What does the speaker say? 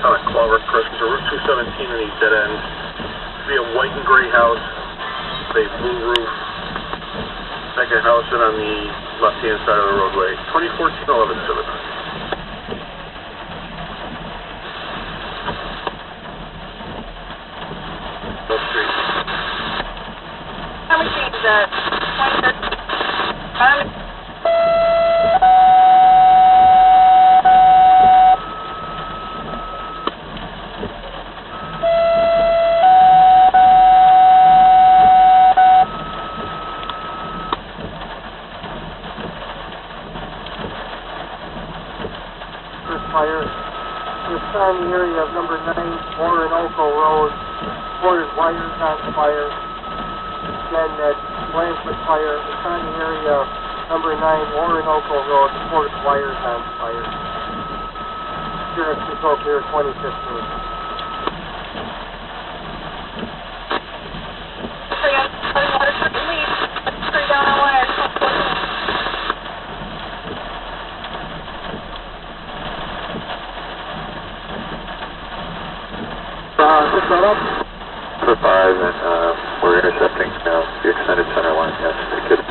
Clover correction to Route 217 in these dead ends. Be a white and gray house, with a blue roof. Second house in on the left-hand side of the roadway. 2014-11-7. Street. How much is that? 2013. Fire. It's on the area of number 9, Orinoco Road. Reported wires on fire. Again, that Blanford fire. It's on the area of number 9, Orinoco Road. Reported wires on fire. Sheriff's Control here, 2015. Down on wires. Just right up. For 5, and we're intercepting now the extended center line. Yes, good.